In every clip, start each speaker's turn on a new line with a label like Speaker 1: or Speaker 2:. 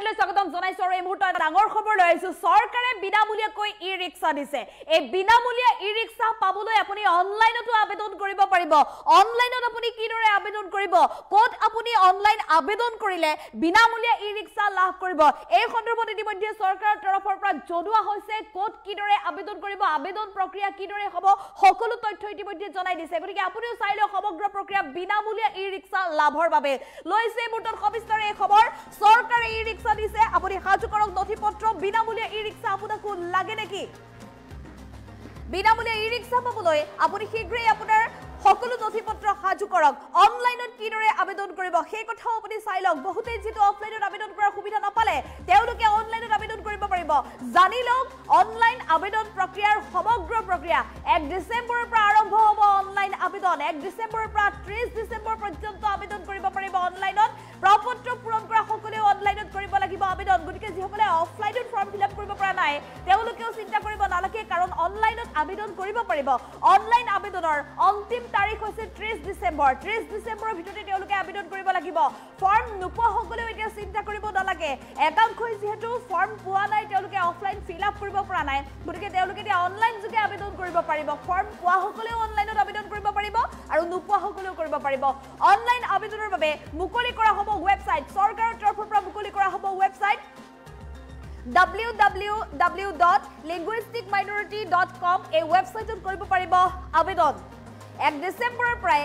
Speaker 1: হেডলাইনলৈ স্বাগতম জনাইছো আৰু এই মুহূৰ্তত ডাঙৰ খবৰ লৈ আহিছো চৰকাৰে বিনামূলীয়াকৈ ই-ৰিক্সা দিছে এই বিনামূলীয়া ই-ৰিক্সা পাবলৈ আপুনি অনলাইনতো আবেদন কৰিব পাৰিব অনলাইনত আপুনি কিদৰে আবেদন কৰিব কোড আপুনি অনলাইন আবেদন কৰিলে বিনামূলীয়া ই-ৰিক্সা লাভ কৰিব এই সন্দৰ্ভত ইতিমধ্যে চৰকাৰৰ তৰফৰ পৰা জনোৱা হৈছে কোড কিদৰে আবেদন কৰিব আবেদন প্ৰক্ৰিয়া কিদৰে হ'ব সকলো তথ্য ইতিমধ্যে জনাই দিছে গতিকে আপুনিও চাই লওক সমগ্ৰ প্ৰক্ৰিয়া বিনামূলীয়া ই-ৰিক্সা লাভৰ বাবে লৈছে মুহূৰ্তত সবিস্তাৰে এই খবৰ চৰকাৰে ই-ৰিক্সা দিছে আপুনি সাজু কৰক নথিপত্ৰ বিনামূলীয়া ই-ৰিক্সা আপোনাকো লাগে নেকি বিনামূলীয়া ই-ৰিক্সা পাবলৈ আপুনি শীঘ্ৰেই আপোনাৰ সকলো নথিপত্ৰ সাজু কৰক অনলাইনত কিদৰে আবেদন কৰিব সেই কথাও আপুনি চাই লওক বহুতে যেটো অফলাইনত আবেদন কৰাৰ সুবিধা নাপালে তেওঁলোকে অনলাইনত আবেদন কৰিব পাৰিব জানি লওক অনলাইন আবেদন প্ৰক্ৰিয়াৰ সমগ্ৰ প্ৰক্ৰিয়া 1 ডিসেম্বৰৰ পৰা আৰম্ভ হ'ব অনলাইন আবেদন 1 ডিসেম্বৰৰ পৰা 30 ডিসেম্বৰ পৰ্যন্ত আবেদন কৰিব পাৰিব অনলাইনত প্ৰপত্ৰ পূৰণ কৰা সকলোৱে অনলাইনত কৰিব লাগিব আবেদন গতিকে যিসকলে অফলাইনত ফৰ্ম ফিল আপ কৰিব পৰা নাই তেওঁলোকেও চিন্তা কৰিব নালাগে কাৰণ অনলাইনত আবেদন কৰিব পাৰিব অনলাইন আবেদনৰ অন্তিম তাৰিখ হৈছে 30 ডিসেম্বৰ 30 ডিসেম্বৰৰ ভিতৰতে তেওঁলোকে আবেদন কৰিব লাগিব ফৰ্ম নোপোৱা সকলেও এতিয়া চিন্তা কৰিব নালাগে একাংশই যেহেতু ফৰ্ম পোৱা নাই তেওঁলোকে অফলাইন ফিল আপ কৰিব পৰা নাই গতিকে তেওঁলোকে এতিয়া অনলাইন যোগে আবেদন কৰিব পাৰিব ফৰ্ম পোৱা সকলেও অনলাইনত আবেদন কৰিব পাৰিব আৰু নোপোৱা সকলেও কৰিব পাৰিব অনলাইন আবেদনৰ বাবে মুকলি কৰা হ'ব ৱেবছাইট চৰকাৰৰ তৰফৰ পৰা মুকলি কৰা হ'ব ৱেবছাইট www.linguisticminority.com এই ৱেবছাইটত কৰিব পাৰিব আবেদন 1 ডিসেম্বৰৰ পৰা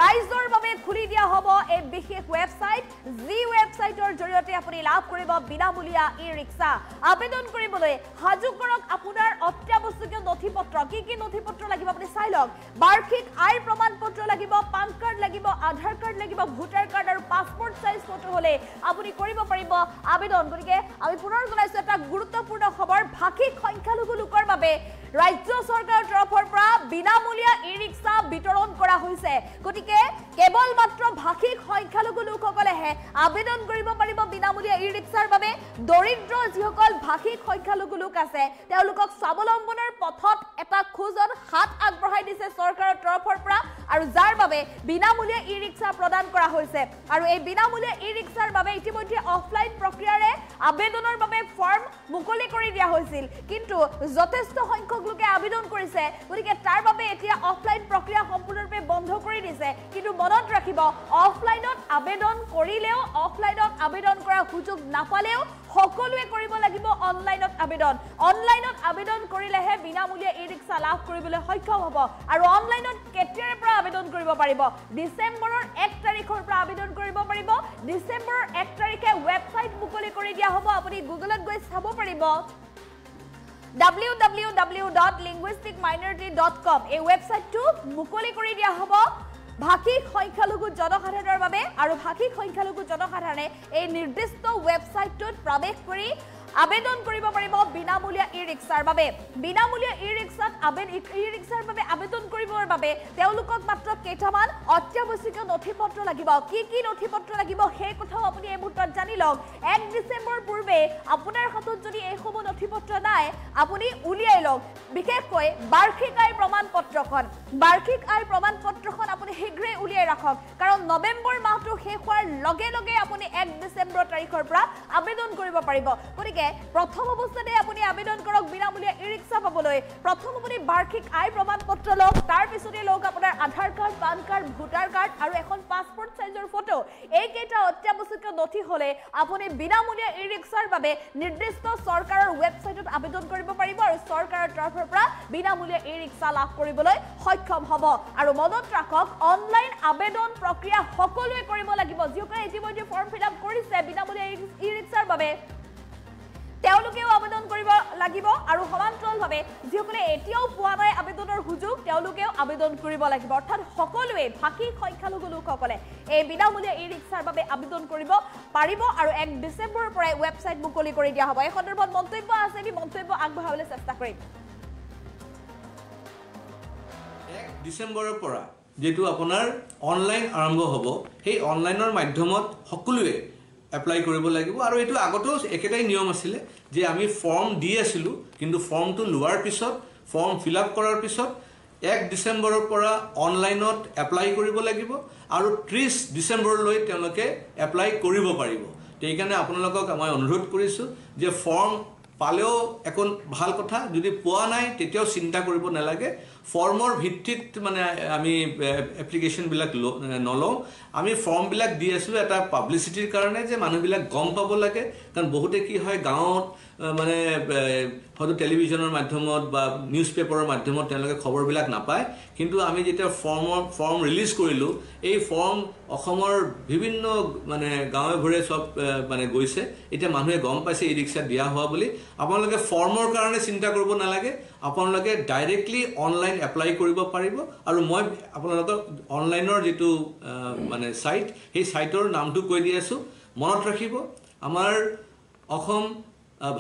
Speaker 1: ৰাইজৰ বাবে খুলি দিয়া হ'ব এই বিশেষ ৱেবছাইট জি ৱেবছাইটৰ জৰিয়তে আপুনি লাভ কৰিব বিনামূলীয়া ই-ৰিক্সা আবেদন কৰিবলৈ হাজু কৰক আপোনাৰ অত্যাৱশ্যকীয় নথিপত্ৰ কি নথিপত্ৰ লাগিব আপুনি চাই লওক বাৰ্ষিক আয় প্ৰমাণপত্ৰ লাগিব পান কাৰ্ড লাগিব আধাৰ কাৰ্ড লাগিব ভোটাৰ কাৰ্ড আৰু পাছপোৰ্ট সাইজ ফটো হলে আপুনি কৰিব পাৰিব আবেদন গতিকে আমি পুনৰ জনাইছো এটা গুৰুত্বপূৰ্ণ খবৰ ভাষিক সংখ্যালঘু লোকৰ বাবে ৰাজ্য চৰকাৰৰ তৰফৰ পৰা বিনামূলীয়া ই-ৰিক্সা বিতৰণ কৰা হৈছে গতিকে কেৱল মাত্ৰ ভাষিক সংখ্যালঘু লোকসকলেহে আবেদন কৰিব পাৰিব বিনামূলীয়া ই-ৰিক্সাৰ বাবে দৰিদ্ৰ যিসকল ভাষিক সংখ্যালঘু লোক আছে তেওঁলোকক স্বাৱলম্বনৰ পথত এটা খোজত হাত আগবঢ়াই দিছে চৰকাৰৰ তৰফৰ পৰা আৰু যাৰ বাবে বিনামূলীয়া ই-ৰিক্সা প্ৰদান কৰা হৈছে আৰু এই বিনামূলীয়া ই-ৰিক্সাৰ বাবে ইতিমধ্যে অফলাইন প্ৰক্ৰিয়াৰে আবেদনৰ বাবে ফৰ্ম মুকলি কৰি দিয়া হৈছিল কিন্তু যথেষ্ট সংখ্যক লোকে আবেদন কৰিছে গতিকে তাৰ বাবে এতিয়া অফলাইন প্ৰক্ৰিয়া সম্পূৰ্ণৰূপে বন্ধ কৰি দিছে কিন্তু মনত ৰাখিব অফলাইনত আবেদন কৰিলেও অফলাইনত আবেদন কৰাৰ সুযোগ নাপালেও সকলোৱে কৰিব লাগিব অনলাইনত আবেদন কৰিলেহে বিনামূলীয়া ই-ৰিক্সা লাভ কৰিবলৈ সক্ষম হ'ব আৰু অনলাইনত কেতিয়াৰ পৰা আবেদন কৰিব পাৰিব ডিসেম্বৰৰ 1 তাৰিখৰ পৰা আবেদন কৰিব পাৰিব ডিসেম্বৰৰ 1 তাৰিখে ৱেবছাইট মুকলি কৰি দিয়া হ'ব আপুনি গুগলত গৈ চাব পাৰিব www.linguisticminority.com এই ৱেবছাইটটো মুকলি কৰি দিয়া হ'ব ভাষিক সংখ্যালঘু জনসাধাৰণৰ বাবে আৰু ভাষিক সংখ্যালঘু জনসাধাৰণে এই নিৰ্দিষ্ট ৱেবছাইটটোত প্ৰৱেশ কৰি আবেদন কৰিব পাৰিব বিনামূলীয়া ই-ৰিক্সাৰ বাবে বিনামূলীয়া ই-ৰিক্সাৰ বাবে আবেদন কৰিবৰ বাবে তেওঁলোকক মাত্ৰ কেইটামান অত্যাৱশ্যকীয় নথিপত্ৰ লাগিব কি নথিপত্ৰ লাগিব সেই কথাও আপুনি এই মুহূৰ্তত জানি লওক 1 ডিসেম্বৰ পূৰ্বে আপোনাৰ হাতত যদি এই সমূহ নথিপত্ৰ নাই আপুনি উলিয়াই লওক বিশেষকৈ বাৰ্ষিক আয় প্ৰমাণপত্ৰখন আপুনি শীঘ্ৰে উলিয়াই ৰাখক কাৰণ নৱেম্বৰ মাহটো শেষ হোৱাৰ লগে লগে আপুনি 1 ডিসেম্বৰ তাৰিখৰ পৰা আবেদন কৰিব পাৰিব গতিকে প্ৰথম অৱস্থাতে আপুনি আবেদন কৰক বিনামূলীয়া ই-ৰিক্সা পাবলৈ প্ৰথম আপুনি বাৰ্ষিক আয় প্ৰমাণপত্ৰ লওক তাৰ পিছতে লওক আপোনাৰ Aadhaar card PAN card voter card আৰু এখন পাছপোৰ্ট সাইজৰ ফটো এইকেইটা অত্যাৱশ্যকীয় নথি হলে আপুনি বিনামূলীয়া ই-ৰিক্সাৰ বাবে নিৰ্দিষ্ট চৰকাৰৰ ৱেবছাইটত আবেদন কৰিব পাৰিব আৰু চৰকাৰৰ তৰফৰ পৰা বিনামূলীয়া ই-ৰিক্সা লাভ কৰিবলৈ সক্ষম হ'ব আৰু মনত ৰাখক অনলাইন আবেদন প্ৰক্ৰিয়া সকলোৱে কৰিব লাগিব যিসকলে ইতিমধ্যে ফৰ্ম ফিল আপ কৰিছে বিনামূলীয়া ই-ৰিক্সাৰ বাবে তেওঁলোকেও আবেদন কৰিব লাগিব আৰু সমান্তৰালভাৱে যিসকলে এতিয়াও পোৱা নাই আবেদনৰ সুযোগ তেওঁলোকেও আবেদন কৰিব লাগিব অৰ্থাৎ সকলোৱে ভাষিক সংখ্যালঘু লোকসকলে এই বিনামূলীয়া ই-ৰিক্সাৰ বাবে আবেদন কৰিব পাৰিব আৰু 1 ডিসেম্বৰৰ পৰা ৱেবছাইট মুকলি কৰি দিয়া হ'ব এই সন্দৰ্ভত মন্তব্য আছে কি মন্তব্য আগবঢ়াবলৈ চেষ্টা কৰিম
Speaker 2: 1 ডিসেম্বৰৰ পৰা যেটো আপোনাৰ অনলাইন আৰম্ভ হ'ব সেই অনলাইনৰ মাধ্যমত সকলোৱে এপ্লাই কৰিব লাগিব আৰু এটো আগতেও একেটাই নিয়ম আছিল যে আমি ফৰ্ম দি আছিলো কিন্তু ফৰ্মটো লোৱাৰ পিছত ফৰ্ম ফিল আপ কৰাৰ পিছত 1 ডিসেম্বৰৰ পৰা অনলাইনত এপ্লাই কৰিব লাগিব আৰু 30 ডিসেম্বৰলৈ তেওঁলোকে এপ্লাই কৰিব পাৰিব সেইকাৰণে আপোনালোকক মই অনুৰোধ কৰিছোঁ যে ফৰ্ম পালেও এখন ভাল কথা, যদি পোৱা নাই তেতিয়াও চিন্তা কৰিব নালাগে। ফৰ্মৰ ভিত্তিত মানে আমি এপ্লিকেশ্যনবিলাক নলওঁ। আমি ফৰ্মবিলাক দি আছোঁ এটা পাব্লিচিটিৰ কাৰণে, যে মানুহবিলাক গম পাব লাগে। কাৰণ বহুতে কি হয়, গাঁৱত মানে হয়তো টেলিভিশ্যনৰ মাধ্যমত বা নিউজ পেপাৰৰ মাধ্যমত তেওঁলোকে খবৰবিলাক নাপায়। কিন্তু আমি যেতিয়া ফৰ্ম ৰিলিজ কৰিলোঁ, এই ফৰ্ম অসমৰ বিভিন্ন মানে গাঁৱে ভূঞে চব মানে গৈছে। এতিয়া মানুহে গম পাইছে ই ৰিক্সা দিয়া হোৱা বুলি। আপোনালোকে ফৰ্মৰ কাৰণে চিন্তা কৰিব নালাগে, আপোনালোকে ডাইৰেক্টলি অনলাইন এপ্লাই কৰিব পাৰিব। আৰু মই আপোনালোকক অনলাইনৰ যিটো মানে ছাইট, সেই ছাইটৰ নামটো কৈ দি আছোঁ, মনত ৰাখিব। আমাৰ অসম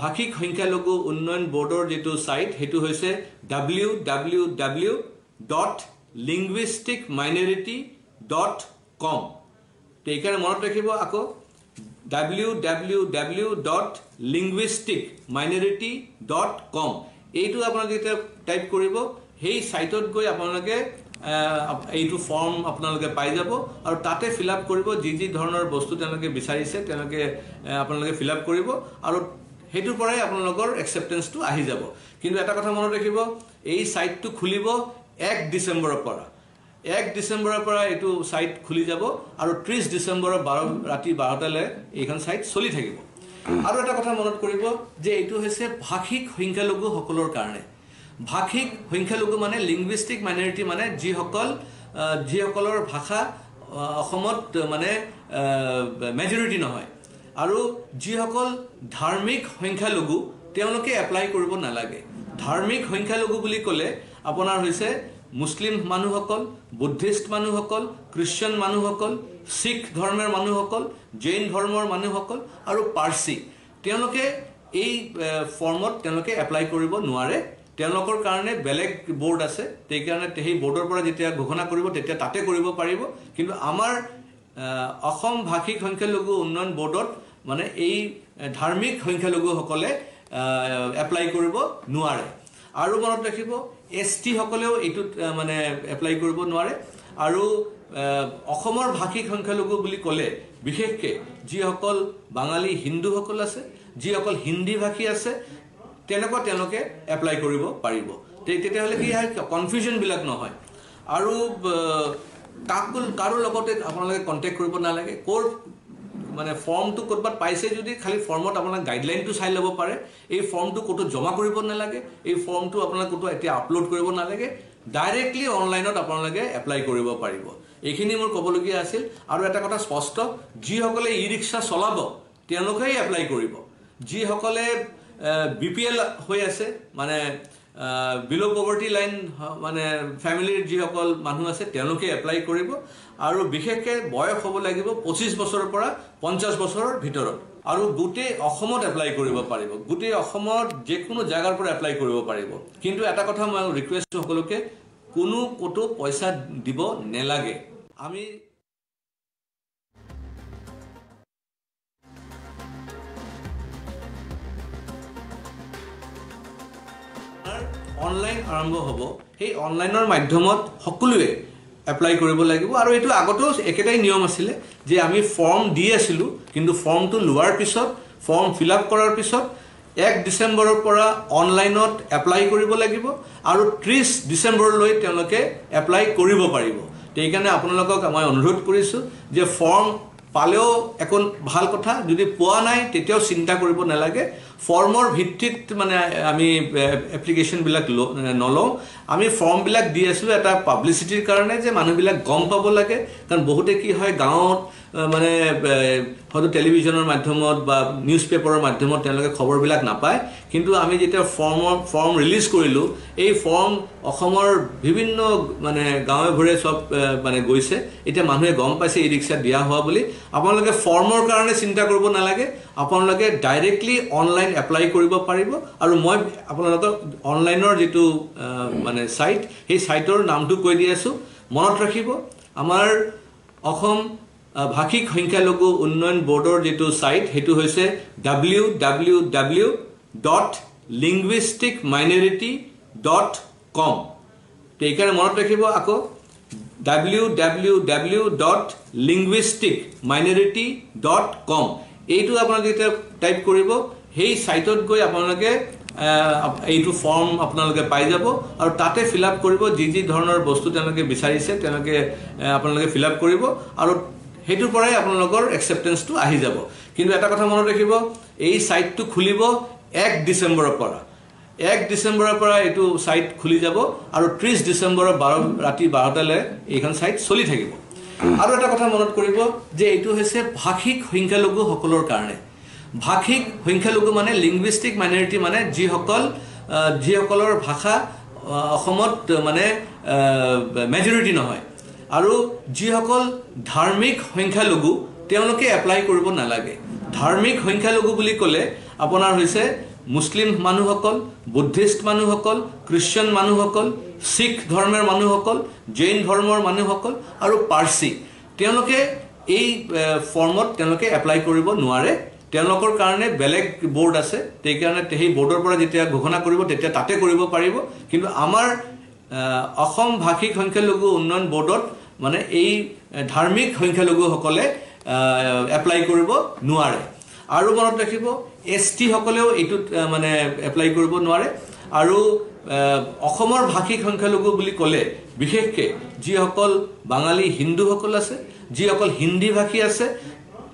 Speaker 2: ভাষিক সংখ্যালঘু উন্নয়ন বোৰ্ডৰ যিটো ছাইট, সেইটো হৈছে www.linguisticminority.com। সেইকাৰণে মনত ৰাখিব আকৌ, www.linguisticminority.com। এইটো আপোনালোকে যেতিয়া টাইপ কৰিব, সেই ছাইটত গৈ আপোনালোকে এইটো ফৰ্ম আপোনালোকে পাই যাব। আৰু তাতে ফিল আপ কৰিব, যি ধৰণৰ বস্তু তেওঁলোকে বিচাৰিছে তেওঁলোকে আপোনালোকে ফিল আপ কৰিব, আৰু সেইটোৰ পৰাই আপোনালোকৰ একচেপ্টেঞ্চটো আহি যাব। কিন্তু এটা কথা মনত ৰাখিব, এই ছাইটটো খুলিব 1 ডিচেম্বৰৰ পৰা। 1 ডিচেম্বৰৰ পৰা এইটো ছাইট খুলি যাব, আৰু 30 ডিচেম্বৰৰ ৰাতি 12টালৈ এইখন ছাইট চলি থাকিব। আৰু এটা কথা মনত কৰিব যে এইটো হৈছে ভাষিক সংখ্যালঘুসকলৰ কাৰণে। ভাষিক সংখ্যালঘু মানে লিংগুইষ্টিক মাইনৰিটি, মানে যিসকলৰ ভাষা অসমত মানে মেজৰিটি নহয়। আৰু যিসকল ধাৰ্মিক সংখ্যালঘু তেওঁলোকে এপ্লাই কৰিব নালাগে। ধাৰ্মিক সংখ্যালঘু বুলি ক'লে আপোনাৰ হৈছে মুছলিম মানুহসকল, বুদ্ধিষ্ট মানুহসকল, খ্ৰীষ্টান মানুহসকল, শিখ ধৰ্মৰ মানুহসকল, জৈন ধৰ্মৰ মানুহসকল আৰু পাৰ্চী। তেওঁলোকে এই ফৰ্মত তেওঁলোকে এপ্লাই কৰিব নোৱাৰে। তেওঁলোকৰ কাৰণে বেলেগ বোৰ্ড আছে, সেইকাৰণে সেই বোৰ্ডৰ পৰা যেতিয়া ঘোষণা কৰিব তেতিয়া তাতে কৰিব পাৰিব। কিন্তু আমাৰ অসম ভাষিক সংখ্যালঘু উন্নয়ন বোৰ্ডত মানে এই ধাৰ্মিক সংখ্যালঘুসকলে এপ্লাই কৰিব নোৱাৰে। আৰু মনত ৰাখিব, ST সকলেও এইটোত মানে এপ্লাই কৰিব নোৱাৰে। আৰু অসমৰ ভাষিক সংখ্যালঘু বুলি ক'লে বিশেষকৈ যিসকল বাঙালী হিন্দুসকল আছে, যিসকল হিন্দী ভাষী আছে, তেওঁলোকে এপ্লাই কৰিব পাৰিব। তেতিয়াহ'লে কি হয়, কনফিউজনবিলাক নহয়। আৰু কাৰো লগতে আপোনালোকে কণ্টেক্ট কৰিব নালাগে। মানে ফৰ্মটো ক'ৰবাত পাইছে যদি খালি ফৰ্মত আপোনাক গাইডলাইনটো চাই ল'ব পাৰে। এই ফৰ্মটো ক'তো জমা কৰিব নালাগে, এই ফৰ্মটো আপোনালোকে ক'তো এতিয়া আপলোড কৰিব নালাগে। ডাইৰেক্টলি অনলাইনত আপোনালোকে এপ্লাই কৰিব পাৰিব। এইখিনি মোৰ ক'বলগীয়া আছিল। আৰু এটা কথা স্পষ্ট, যিসকলে ই ৰিক্সা চলাব তেওঁলোকেই এপ্লাই কৰিব। যিসকলে BPL হৈ আছে, মানে বিল' পভাৰ্টি লাইন মানে ফেমিলিৰ যিসকল মানুহ আছে তেওঁলোকে এপ্লাই কৰিব। আৰু বিশেষকৈ বয়স হ'ব লাগিব 25 বছৰৰ পৰা 50 বছৰৰ ভিতৰত। আৰু গোটেই অসমত এপ্লাই কৰিব পাৰিব, গোটেই অসমত যিকোনো জেগাৰ পৰা এপ্লাই কৰিব পাৰিব। কিন্তু এটা কথা মই ৰিকুৱেষ্ট সকলোকে, ক'তো পইচা দিব নালাগে। আমি অনলাইন আৰম্ভ হ'ব, সেই অনলাইনৰ মাধ্যমত সকলোৱে এপ্লাই কৰিব লাগিব। আৰু এইটো আগতেও একেটাই নিয়ম আছিলে যে আমি ফৰ্ম দি আছিলোঁ, কিন্তু ফৰ্মটো লোৱাৰ পিছত, ফৰ্ম ফিল আপ কৰাৰ পিছত 1 ডিচেম্বৰৰ পৰা অনলাইনত এপ্লাই কৰিব লাগিব, আৰু 30 ডিচেম্বৰলৈ তেওঁলোকে এপ্লাই কৰিব পাৰিব। সেইকাৰণে আপোনালোকক মই অনুৰোধ কৰিছোঁ যে ফৰ্ম পালেও এখন ভাল কথা, যদি পোৱা নাই তেতিয়াও চিন্তা কৰিব নালাগে। ফৰ্মৰ ভিত্তিত মানে আমি এপ্লিকেশ্যনবিলাক নলওঁ। আমি ফৰ্মবিলাক দি আছোঁ এটা পাব্লিচিটিৰ কাৰণে, যে মানুহবিলাক গম পাব লাগে। কাৰণ বহুতে কি হয়, গাঁৱত মানে হয়তো টেলিভিশ্যনৰ মাধ্যমত বা নিউজ পেপাৰৰ মাধ্যমত তেওঁলোকে খবৰবিলাক নাপায়। কিন্তু আমি যেতিয়া ফৰ্ম ৰিলিজ কৰিলোঁ, এই ফৰ্ম অসমৰ বিভিন্ন মানে গাঁৱে ভূঞে চব মানে গৈছে। এতিয়া মানুহে গম পাইছে ই ৰিক্সা দিয়া হোৱা বুলি। আপোনালোকে ফৰ্মৰ কাৰণে চিন্তা কৰিব নালাগে, আপোনালোকে ডাইৰেক্টলি অনলাইন এপ্লাই কৰিব পাৰিব। আৰু মই আপোনালোকক অনলাইনৰ যিটো মানে ছাইট, সেই ছাইটৰ নামটো কৈ দি আছোঁ, মনত ৰাখিব। আমাৰ অসম ভাষিক সংখ্যালঘু উন্নয়ন বোৰ্ডৰ যিটো ছাইট, সেইটো হৈছে www.linguisticminority.com। সেইকাৰণে মনত ৰাখিব আকৌ, www.linguisticminority.com। এইটো আপোনালোকে এতিয়া টাইপ কৰিব সেই সাইটত গৈ আপোনালোকে এইটো ফৰ্ম আপোনালোকে পাই যাব আৰু তাতে ফিল আপ কৰিব যি ধৰণৰ বস্তু তেওঁলোকে বিচাৰিছে তেওঁলোকে আপোনালোকে ফিল আপ কৰিব আৰু হেতুৰ পৰাই আপোনালোকৰ একসেপ্টেন্সটো আহি যাব কিন্তু এটা কথা মনত ৰাখিব এই সাইটটো খুলিব 1 ডিসেম্বৰৰ পৰা 1 ডিসেম্বৰৰ পৰা এইটো সাইট খুলি যাব আৰু 30 ডিসেম্বৰৰ ৰাতি 12টালৈ এইখন সাইট চলি থাকিব আৰু এটা কথা মনত কৰিব যে এইটো হৈছে ভাষিক সংখ্যালঘু সকলৰ কাৰণে ভাষিক সংখ্যালঘু মানে লিংগুইষ্টিক মাইনৰিটি মানে যিসকলৰ ভাষা অসমত মানে মেজৰিটি নহয় আৰু যিসকল ধাৰ্মিক সংখ্যালঘু তেওঁলোকে এপ্লাই কৰিব নালাগে ধাৰ্মিক সংখ্যালঘু বুলি ক'লে আপোনাৰ হৈছে মুছলিম মানুহসকল বুদ্ধিষ্ট মানুহসকল খ্ৰীষ্টিয়ান মানুহসকল শিখ ধৰ্মৰ মানুহসকল জৈন ধৰ্মৰ মানুহসকল আৰু পাৰ্চী তেওঁলোকে এই ফৰ্মত তেওঁলোকে এপ্লাই কৰিব নোৱাৰে তেওঁলোকৰ কাৰণে বেলেগ বোৰ্ড আছে সেই কাৰণে সেই বোৰ্ডৰ পৰা যেতিয়া ঘোষণা কৰিব তেতিয়া তাতে কৰিব পাৰিব কিন্তু আমাৰ অসম ভাষিক সংখ্যালঘু উন্নয়ন বোৰ্ডত মানে এই ধাৰ্মিক সংখ্যালঘুসকলে এপ্লাই কৰিব নোৱাৰে আৰু মনত ৰাখিব এসটি সকলেও এইটোত মানে এপ্লাই কৰিব নোৱাৰে আৰু অসমৰ ভাষিক সংখ্যালঘু বুলি ক'লে বিশেষকৈ যিসকল বাঙালী হিন্দুসকল আছে যিসকল হিন্দী ভাষী আছে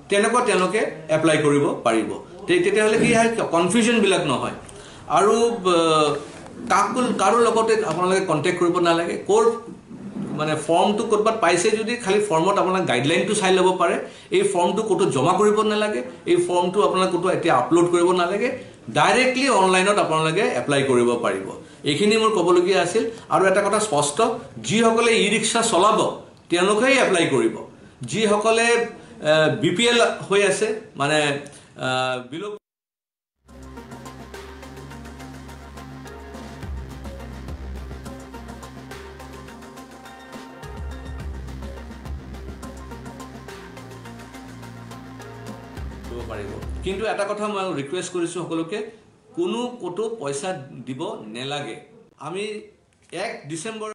Speaker 2: তেওঁলোকে এপ্লাই কৰিব পাৰিব তেতিয়াহ'লে কি হয় কনফিউজন বিলাক নহয় আৰু কাৰো লগতে আপোনালোকে কণ্টেক্ট কৰিব নালাগে ক'ৰ মানে ফৰ্মটো ক'ৰবাত পাইছে যদি খালি ফৰ্মত আপোনাক গাইডলাইনটো চাই ল'ব পাৰে এই ফৰ্মটো ক'তো জমা কৰিব নালাগে এই ফৰ্মটো আপোনাক ক'তো এতিয়া আপলোড কৰিব নালাগে ডাইৰেক্টলি অনলাইনত আপোনালোকে এপ্লাই কৰিব পাৰিব এইখিনি মোৰ ক'বলগীয়া আছিল আৰু এটা কথা স্পষ্ট যিসকলে ই ৰিক্সা চলাব তেওঁলোকেই এপ্লাই কৰিব যিসকলে বিপিএল হৈ আছে মানে বিলো কিন্তু এটা কথা মই ৰিকুৱেষ্ট কৰিছো সকলোকে কোনো ক'তো পইচা দিব নেলাগে আমি 1 ডিসেম্বৰ